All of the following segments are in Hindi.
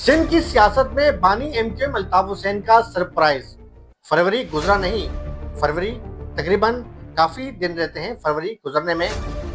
सिंध की सियासत में बानी एमक्यूएम अल्ताफ हुसैन का सरप्राइज। फरवरी गुजरा नहीं, फरवरी तकरीबन काफी दिन रहते हैं, फरवरी गुजरने में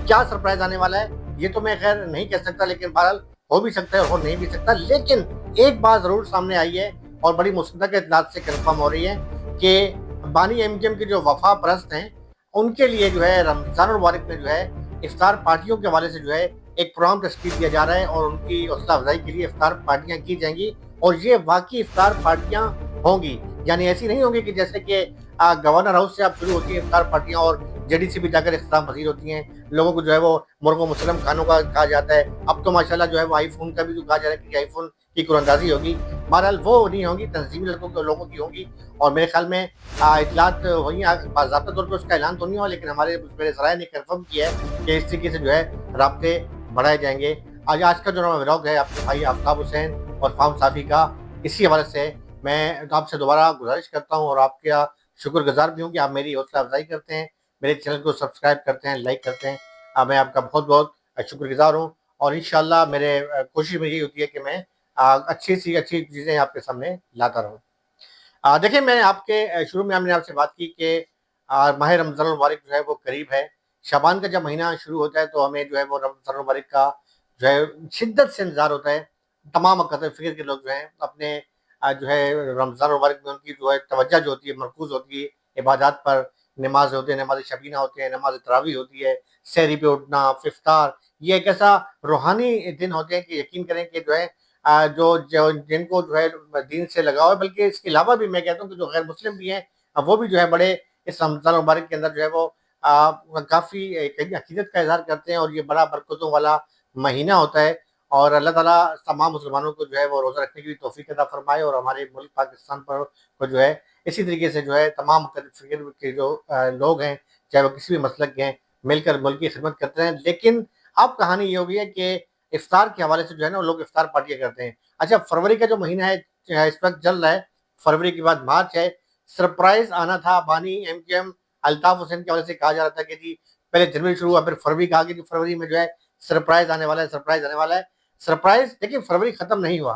क्या सरप्राइज आने वाला है ये तो मैं खैर नहीं कह सकता, लेकिन बहरहाल हो भी सकता है और हो नहीं भी सकता। लेकिन एक बात जरूर सामने आई है और बड़ी मुसद्दक़ के इत्तलात से कंफर्म हो रही है कि बानी एमक्यूएम के जो वफा परस्त हैं उनके लिए जो है रमजान मुबारक में जो है इफ्तार पार्टियों के हवाले से जो है एक प्रोग्राम तश्कील दिया जा रहा है और उनकी हौसला अफजाई के लिए इफ्तार पार्टियां की जाएंगी। और ये वाकई इफ्तार पार्टियां होंगी, यानी ऐसी नहीं होंगी कि जैसे कि गवर्नर हाउस से अब शुरू होती है इफ्तार पार्टियां और जेडीसी भी जाकर इख्तिताम पसीर होती हैं। लोगों को जो है वो मुर्गो मुसलम खानों का कहा जाता है। अब तो माशाल्लाह जो है वो आईफोन का भी जो कहा जा रहा है कि आईफोन की कुरंदाजी होगी। बहरहाल वो नहीं होगी, तंजीमी लोगों की होंगी। और मेरे ख्याल में इतलात हुई, बाज़ाब्ता तौर पर उसका ऐलान तो नहीं हुआ, लेकिन हमारे मेरे ज़राए ने कंफर्म किया है कि इस तरीके से जो है राब्ते बढ़ाए जाएंगे। आज का जो व्लॉग है आपके भाई आफ्ताब हुसैन और फाहम साफ़ी का, इसी हवाले से मैं आपसे दोबारा गुजारिश करता हूँ और आपका शुक्रगुजार भी हूँ कि आप मेरी हौसला अफजाई करते हैं, मेरे चैनल को सब्सक्राइब करते हैं, लाइक करते हैं। मैं आपका बहुत बहुत शुक्रगुजार हूँ और इंशाल्लाह मेरे कोशिश में यही होती है कि मैं अच्छी सी अच्छी चीज़ें आपके सामने लाता रहूँ। देखिए, मैं आपके शुरू में हमने आपसे बात की कि माह रमज़ान मुबारक जो है वो करीब है। शाबान का जब महीना शुरू होता है तो हमें जो है वो रमज़ान मुबारक का जो है शिद्दत से इंतज़ार होता है। तमाम अक़ादर फ़िक्र के लोग जो हैं अपने जो है रमज़ान मुबारक में उनकी जो है तवज्जो जो होती है मरकूज़ होती है इबादत पर। नमाज़ होते हैं, नमाज़ शबीना होते हैं, नमाज़ तरावी होती है, सहरी पे उठना, इफ्तार, ये एक ऐसा रूहानी दिन होते हैं कि यकीन करें कि जो है जो जिनको जो है दीन से लगाव है, बल्कि इसके अलावा भी मैं कहता हूँ कि जो गैर मुस्लिम भी हैं वो भी जो है बड़े इस रमज़ान मुबारक के अंदर जो है वो काफ़ी एक अकीदत का इज़हार करते हैं और ये बड़ा बरकतों वाला महीना होता है। और अल्लाह ताला तमाम मुसलमानों को जो है वो रोज़ा रखने की भी तौफ़ीक अता फ़रमाए और हमारे मुल्क पाकिस्तान पर को जो है इसी तरीके से जो है तमाम फ़िक्र के जो लोग हैं, चाहे वो किसी भी मसलक के हैं, मिलकर मुल्क की खिदमत करते हैं। लेकिन अब कहानी ये हो गई है कि इफ्तार के हवाले से जो है ना वो लोग इफ्तार पार्टियाँ करते हैं। अच्छा, फरवरी का जो महीना है इस वक़्त चल रहा है, फरवरी के बाद मार्च है। सरप्राइज़ आना था बानी एमक्यूएम अल्ताफ हुसैन के हवाले से कहा जा रहा था कि जी पहले जनवरी शुरू हुआ, फिर फरवरी कहा कि फरवरी में जो है सरप्राइज़ आने वाला है, सरप्राइज़ आने वाला है। सरप्राइज़ देखिए, फरवरी खत्म नहीं हुआ,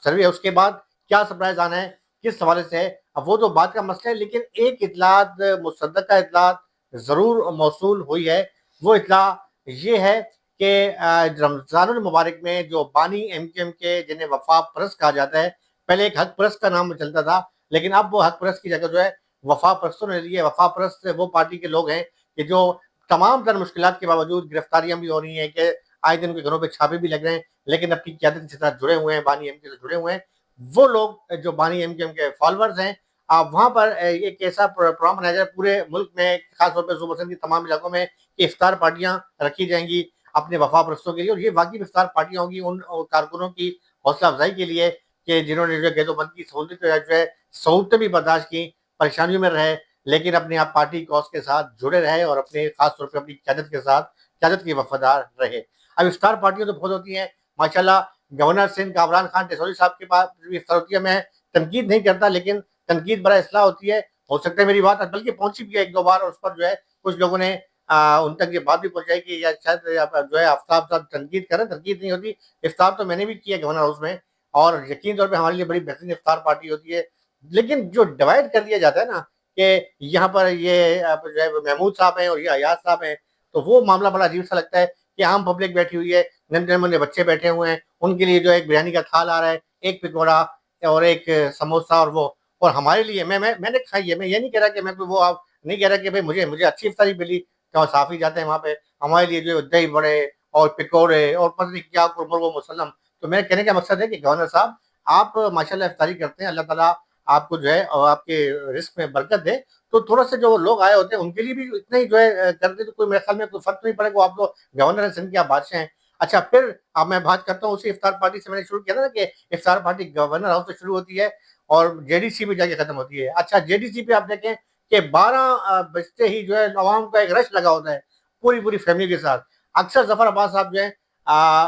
फरवरी उसके बाद क्या सरप्राइज़ आना है, किस हवाले से है, अब वो तो बात का मसला है। लेकिन एक इत्तलात मुसद्दक़ इत्तलात ज़रूर मौसूल हुई है। वो इत्तला ये है कि रमज़ानुल मुबारक में जो बानी एमक्यूएम के जिन्हें वफ़ा परस्त कहा जाता है, पहले एक हक परस्त का नाम चलता था, लेकिन अब वो हक परस्त की जगह जो है वफ़ा परस्तों ने ली है। वफ़ा परस्त वो पार्टी के लोग हैं कि जो तमाम तर मुश्किलात के बावजूद गिरफ्तारियां भी हो रही हैं कि आए दिन उनके घरों पे छापे भी लग रहे हैं, लेकिन अपनी क़यादत के साथ जुड़े हुए हैं, बानी एमक्यूएम से जुड़े हुए हैं। वो लोग जो बानी एमक्यूएम के फॉलोअर्स हैं, वहाँ पर एक ऐसा प्रोग्राम बनाया जाए पूरे मुल्क में, खासतौर पर सूबा सिंध के तमाम इलाकों में, कि इफ्तार पार्टियां रखी जाएंगी अपने वफा परस्तों के लिए। और ये वाकई इफ्तार पार्टियां होंगी उन कारकुनों की हौसला अफजाई के लिए कि जिन्होंने जो गैदोबंद की सहूलतें भी बर्दाश्त की, परेशानियों में रहे, लेकिन अपने आप पार्टी कॉज के साथ जुड़े रहे और अपने खास तौर पर अपनी क़यादत के साथ क़यादत के वफादार रहे। अब इफ्तार पार्टियां तो बहुत होती हैं माशाल्लाह। गवर्नर सिंध कामरान खान टेसौरी साहब के पास भी इफ्तार होती है। मैं तनकीद नहीं करता, लेकिन तनकीद बड़ा इसलाह होती है। हो सकता है मेरी बात बल्कि पहुंची भी है एक दो बार, और उस पर जो है कुछ लोगों ने उन तक ये बात भी पहुंचाई कि या शायद जो है आफ्ताब साहब तनकीद करें, तनकीद नहीं होती। इफ्तार तो मैंने भी किया गवर्नर हाउस में और यकीन तौर पे हमारे लिए बड़ी बेहतरीन इफ्तार पार्टी होती है। लेकिन जो डिवाइड कर दिया जाता है ना कि यहाँ पर ये जो है महमूद साहब हैं और ये अयाज साहब हैं, तो वो मामला बड़ा अजीब सा लगता है कि आम पब्लिक बैठी हुई है, नन्हे-मुन्ने बच्चे बैठे हुए हैं, उनके लिए जो है एक बिरयानी का थाल आ रहा है, एक पकौड़ा और एक समोसा और वो, और हमारे लिए मैंने खाई है। मैं ये नहीं कह रहा कि मैं वो आप नहीं कह रहा कि भाई मुझे मुझे अच्छी इफ्तारी मिली, तो साफ़ी जाते हैं वहाँ पे, हमारे लिए जो दही बड़े और पकौड़े और पता नहीं क्या कुरमुर वो मुसल्लम। तो मेरे कहने का मकसद है कि गवर्नर साहब, आप माशाल्लाह इफ्तारी करते हैं, अल्लाह ताला आपको जो है और आपके रिज़्क में बरकत दे। तो थोड़ा-सा जो लोग आए होते हैं उनके लिए भी इतना ही जो है कर दें तो कोई मेरे ख्याल में कोई फ़र्क नहीं पड़ेगा। आप तो गवर्नर हैं सिंध के, आप बादशाह हैं। अच्छा, फिर अब मैं बात करता हूँ उसी इफ्तार पार्टी से। मैंने शुरू किया था ना कि इफ्तार पार्टी गवर्नर हाउस से शुरू होती है और जेडीसी में जाके खत्म होती है। अच्छा, जेडीसी पे आप देखें कि 12 बजते ही जो है अवाम का एक रश लगा होता है, पूरी फैमिली के साथ। अक्सर ज़फ़र अब्बास साहब जो हैं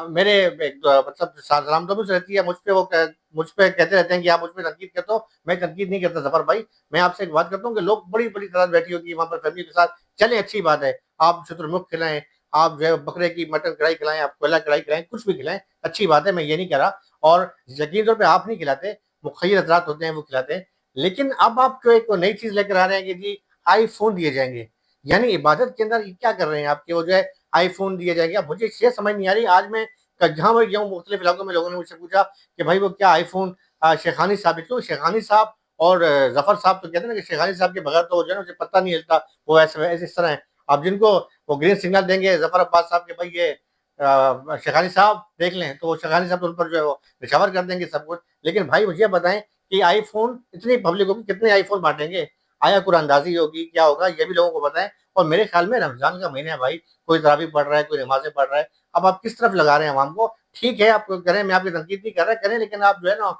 मेरे एक मतलब सलाम-दुआ से रहती है, मुझ पे कहते रहते हैं कि आप मुझ पे तनकीद करते हो। मैं तनकीद नहीं करता ज़फ़र भाई, मैं आपसे एक बात करता हूँ कि लोग बड़ी-बड़ी तादाद बैठी होती है वहाँ पर फैमिली के साथ। चलें, अच्छी बात है, आप शुतुरमुर्ग खिलाएँ, आप जो है बकरे की मटन कढ़ाई खिलाएँ, आप कोयला कढ़ाई खिलाएँ, कुछ भी खिलाएँ, अच्छी बात है, मैं ये नहीं कह रहा। और यकीन तौर पे आप नहीं खिलाते, मुखय्यर हज़रात होते हैं वो खिलाते हैं। लेकिन अब आप जो एक नई चीज़ लेकर आ रहे हैं कि जी आईफ़ोन दिए जाएँगे। यानी इबादत के अंदर ये क्या कर रहे हैं आप कि वो जो है आईफ़ोन दिए जाएँगे। अब मुझे ये समझ नहीं आ रही, आज मैं जहाँ मैं गया हूँ मुख्तलिफ इलाकों में लोगों ने मुझसे पूछा कि भाई वो क्या आईफ़ोन शेखानी साहब क्यों शेखानी साहब और ज़फ़र साहब तो कहते हैं ना कि शेखानी साहब के बगैर तो जो है ना मुझे पता नहीं हिलता, वो ऐसे इस तरह है। अब जिनको वो ग्रीन सिग्नल देंगे ज़फ़र अब्बास साहब के भाई ये शेखानी साहब देख लें, तो वो शेखानी साहब तो उन पर जो है वो निछावर कर देंगे सब कुछ। लेकिन भाई मुझे बताएँ कि आईफ़ोन इतनी पब्लिक होगी, कितने आईफ़ोन बाँटेंगे? आया कुरानंदाज़ी होगी, क्या होगा? ये भी लोगों को बताएँ। और मेरे ख़्याल में रमज़ान का महीना है भाई, कोई तरावी पढ़ रहा है, कोई नमाज़ें पढ़ रहा है। अब आप किस तरफ लगा रहे हैं अवाम को? ठीक है, आप करें, मैं आपकी तनकीद नहीं कर रहा, करें, लेकिन आप जो है ना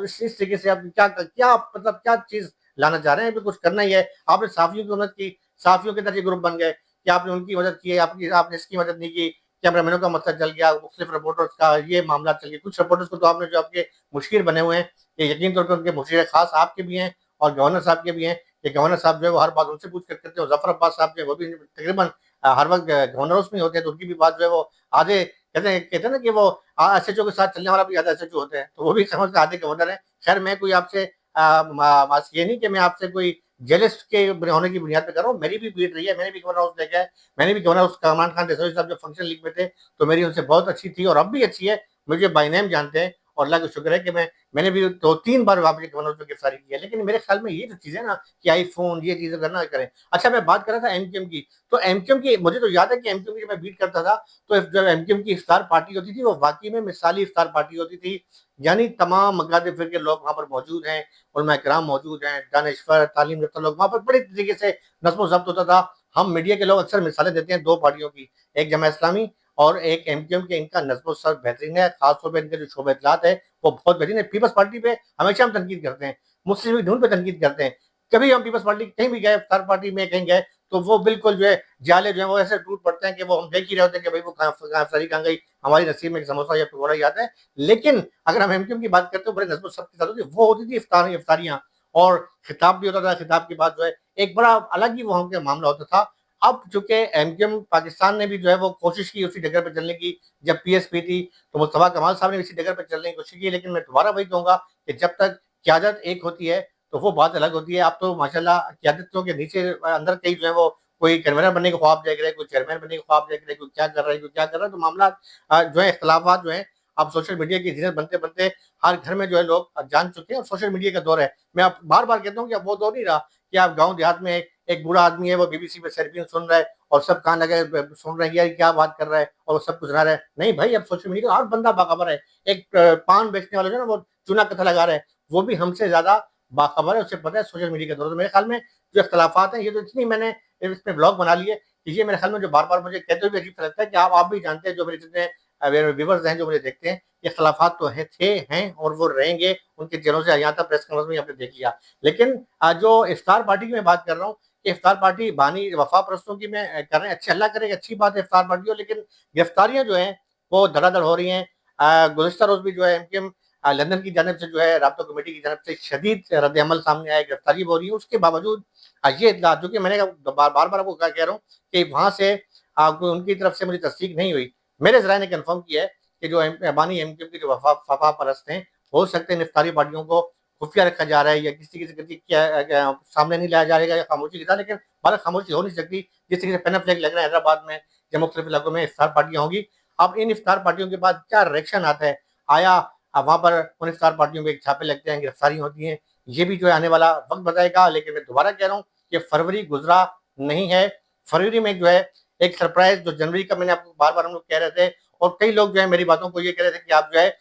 इस तरीके से आप क्या मतलब क्या चीज़ लाना चाह रहे हैं? अभी कुछ करना ही है। आपने सहाफ़ियों की मदद की, सहाफ़ियों के अंदर ये ग्रुप बन गए कि आपने उनकी मदद की है, आपने इसकी मदद नहीं की। कैमरामैनों का मसला चल गया, मुख्तलिफ रिपोर्टर्स का ये मामला चल गया। कुछ रिपोर्टर्स को तो आपने जो आपके मुशीर बने हुए हैं, ये यकीन तौर पे उनके मुशीर ख़ास आपके भी हैं और गवर्नर साहब के भी हैं। कि गवर्नर साहब जो है वो हर बात उनसे पूछ कर करते हैं। ज़फ़र अब्बास साहब जो है वो भी तकरीबन हर वक़्त गवर्नर उसमें होते हैं, तो उनकी भी बात जो है वो आधे कहते हैं ना कि वो एसएचओ के साथ चलने वाला भी आधा एसएचओ होते हैं, तो वो भी समझ के आधे गवर्नर हैं। खैर मैं कोई आपसे बस ये नहीं कि मैं आपसे कोई जेलस के होने की बुनियाद पे कर रहा हूँ, मेरी भी बीट रही है, मैंने भी गवर्नर हाउस देखा है, मैंने भी गवर्नर हाउस कमाल खान ढेसोई साहब जब फंक्शन लीग में थे, तो मेरी उनसे बहुत अच्छी थी और अब भी अच्छी है, मुझे बाय नेम जानते हैं और अल्लाह का शुक्र है कि मैंने भी 2-3 बार वहाँ पे गवर्नर में गिरफ्तारी की है। लेकिन मेरे ख्याल में ये जो चीज़ है ना कि आईफ़ोन ये चीज़ें करना करें। अच्छा मैं बात कर रहा था एमक्यूएम की, तो एमक्यूएम की मुझे तो याद है कि एमक्यूएम की जब मैं बीट करता था, तो जब एमक्यूएम की इफ्तार पार्टी होती थी, वो वाक़ई में मिसाली इफ्तार पार्टी होती थी। यानी तमाम मज़ाहिब फ़िर के लोग वहाँ पर मौजूद हैं, उलमा किराम मौजूद हैं, दानिश्वर, तालीम याफ़्ता लोग वहाँ पर बड़े तरीके से नज़्म-ओ-ज़ब्त होता था। हम मीडिया के लोग अक्सर मिसालें देते हैं 2 पार्टियों की, एक जमात इस्लामी और एक एमक्यूएम के इनका नज़्म-ओ-ज़ब्त बेहतरीन है, ख़ास तौर पे इनके जो शोबे इत्तलात है, वो बहुत बेहतरीन है। पीपल्स पार्टी पे हमेशा हम तनकीद करते हैं, मुस्लिम लीग नून पे तनकीद करते हैं। कभी हम पीपल्स पार्टी कहीं भी गए, इफ्तार पार्टी में कहीं गए, तो वो बिल्कुल जो है जाले जो है वो ऐसे टूट पड़ते हैं कि वो हम देख ही रहे होते हैं कि भाई वो कहाँ इफ्तारी कहाँ गई, हमारी नसीब में एक समोसा या पकौड़ा ही आता है। लेकिन अगर हम एमक्यूएम की बात करते हो बड़े नज़्म-ओ-ज़ब्त के साथ होती है, वो होती थी इफ्तारियाँ और खिताब भी होता था, खिताब के बाद जो है एक बड़ा अलग ही वहाँ पे मामला होता था। अब चूँकि एमक्यूएम पाकिस्तान ने भी जो है वो कोशिश की उसी डगर पे चलने की, जब पीएसपी थी, तो मुस्तफा कमाल साहब ने इसी डगर पे चलने की कोशिश की, लेकिन मैं दोबारा वही कहूँगा कि जब तक क़यादत एक होती है, तो वो बात अलग होती है। अब तो माशाल्लाह क़यादतों के नीचे अंदर कई जो है वो कोई कन्वीनर बनने के ख्वाब देख रहे हैं, कोई चेयरमैन बनने के ख्वाब देख रहे हैं, कोई क्या कर रहा है, कोई क्या कर रहा है, तो मामला जो है इख्तिलाफ़ात जो हैं, अब सोशल मीडिया की ज़ीनत बनते-बनते हर घर में जो है लोग जान चुके हैं और सोशल मीडिया का दौर है। मैं अब बार-बार कहता हूँ कि अब वो दौर नहीं रहा कि आप गाँव देहात में एक बूढ़ा आदमी है, वो बीबीसी पे सरफिन सुन रहा है और सब कान लगाए सुन रहे हैं, यार क्या बात कर रहा है और वो सब कुछ सुना रहा है। नहीं भाई, अब सोशल मीडिया का हर बंदा बाखबर है। एक पान बेचने वाला जो है ना, वो चूना कथा लगा रहा है, वो भी हमसे ज़्यादा बाखबर है, उसे पता है सोशल मीडिया का दौर है। तो मेरे ख्याल में जो इख्तिलाफ़ात हैं, ये तो इतनी मैंने इसमें ब्लॉग बना लिए कि ये मेरे ख्याल में जो बार-बार मुझे कहते हुए भी अजीब-सा लगता है कि आप भी जानते हैं, जो मेरे जितने व्यूअर्स हैं, जो मुझे देखते हैं, ये इख्तिलाफ़ात तो हैं और वो रहेंगे, उनके चेहरों से यहाँ तक प्रेस कॉन्फ्रेंस में आपने देख लिया। लेकिन जो इफ्तार पार्टी की मैं बात कर रहा हूँ, कि इफ्तार पार्टी बानी वफ़ा परस्तों की मैं कर रहे हैं, अच्छी अल्लाह करे अच्छी बात है इफ्तार पार्टी हो, लेकिन गिरफ्तारियाँ जो हैं, वो धड़ाधड़ हो रही हैं। गुज़िश्ता रोज़ भी जो है एमक्यूएम लंदन की जानिब से जो है राब्ता कमेटी की जानिब से शदीद रद्द-ए-अमल सामने आया है, गिरफ्तारी भी हो रही है। उसके बावजूद ये इत्तलात जो कि मैंने बार-बार आपको कह रहा हूँ कि वहाँ से उनकी तरफ से मुझे तस्दीक नहीं हुई। मेरे ज़राए ने कन्फर्म किया है कि जो बानी एमक्यूएम के जो वफ़ा परस्त हैं, हो सकते हैं इफ्तारी पार्टियों को खुफिया रखा जा रहा है या किसी तरीके से क्या सामने नहीं लाया जाएगा या खामोशी के साथ, लेकिन बाहर खामोशी हो नहीं सकती। जिस तरीके से पेन फ्लैग लग रहा है हैदराबाद में या मुख्तलिफ इलाकों में इफ्तार पार्टियाँ होंगी। अब इन इफ्तार पार्टियों के बाद क्या रिएक्शन आता है? आया वहाँ पर उन इफ्तार पार्टियों पे छापे लगते हैं, गिरफ्तारी होती हैं, ये भी जो है आने वाला वक़्त बताएगा। लेकिन मैं दोबारा कह रहा हूँ कि फरवरी गुज़रा नहीं है। फरवरी में जो है एक सरप्राइज़ जो जनवरी का मैंने आपको बार-बार हम लोग कह रहे थे और कई लोग जो है मेरी बातों को ये कह रहे थे कि आप जो है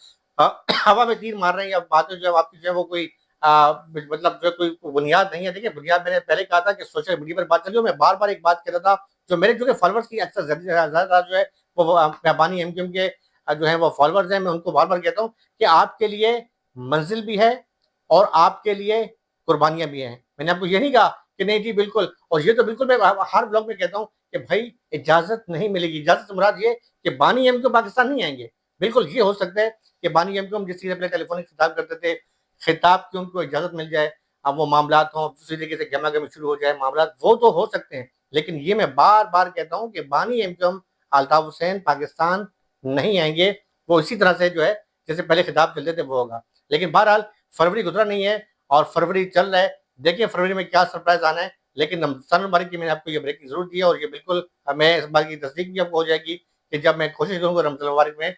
हवा में तीर मार रहे हैं या बातें जो है आपकी जो है वो कोई मतलब जो कोई बुनियाद नहीं है। देखिए बुनियाद मैंने पहले कहा था कि सोशल मीडिया पर बात चल रही है, मैं बार-बार एक बात कह रहा था, जो मेरे जो फॉलोवर्स की अक्सर ज़्यादातर जो है वो बानी एमक्यूएम के जो है वो फॉलोवर्स हैं, मैं उनको बार-बार कहता हूँ कि आपके लिए मंज़िल भी है और आपके लिए कुर्बानियाँ भी हैं। मैंने आपको ये नहीं कहा कि नहीं जी बिल्कुल, और ये तो बिल्कुल मैं हर व्लॉग में कहता हूँ कि भाई इजाज़त नहीं मिलेगी। इजाज़त से मुराद ये कि बानी एमक्यूएम पाकिस्तान नहीं आएँगे। बिल्कुल ये हो सकता है कि बानी एमक्यूएम जिस चीज़ से पहले टेलीफ़ोनिक खिताब करते थे, खिताब की उनको इजाज़त मिल जाए, अब वो मामलात हों, दूसरी तरीके से गहमा-गहमी शुरू हो जाए मामलात, वो तो हो सकते हैं। लेकिन ये मैं बार-बार कहता हूँ कि बानी एमक्यूएम अल्ताफ़ हुसैन पाकिस्तान नहीं आएँगे। वो इसी तरह से जो है जैसे पहले खिताब चलते थे वो होगा। लेकिन बहरहाल फरवरी गुजरा नहीं है और फरवरी चल रहा है। देखिए फरवरी में क्या सरप्राइज आना है। लेकिन रमजान मुबारक की मैंने आपको ये ब्रेकिंग जरूर दी है और ये बिल्कुल मैं इस बात की तस्दीक भी आपको हो जाएगी कि जब मैं कोशिश करूंगा रमजान मुबारक में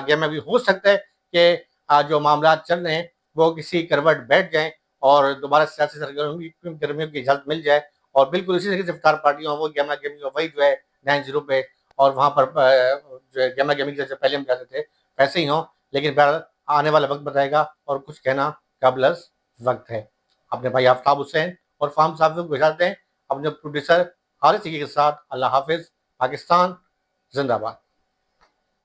गेम में भी हो सकता है कि जो मामला चल रहे हैं वो किसी करवट बैठ जाएं और दोबारा सियासी सरगर्मियों की इजाजत मिल जाए और बिल्कुल इसी तरीके से इफ्तार पार्टियों वो गेमा गेमिंग वही जो है 9-0 पे और वहाँ पर जो है गेमा गेमिंग जैसे पहले हम जाते थे वैसे ही हों। लेकिन बहरहाल आने वाला वक्त बताएगा और कुछ कहना काबिल वक्त है। अपने भाई आफ्ताब हुसैन और फार्म साहब को गुजारते हैं अपने प्रोड्यूसर हारिस के साथ। अल्लाह हाफिज। पाकिस्तान जिंदाबाद।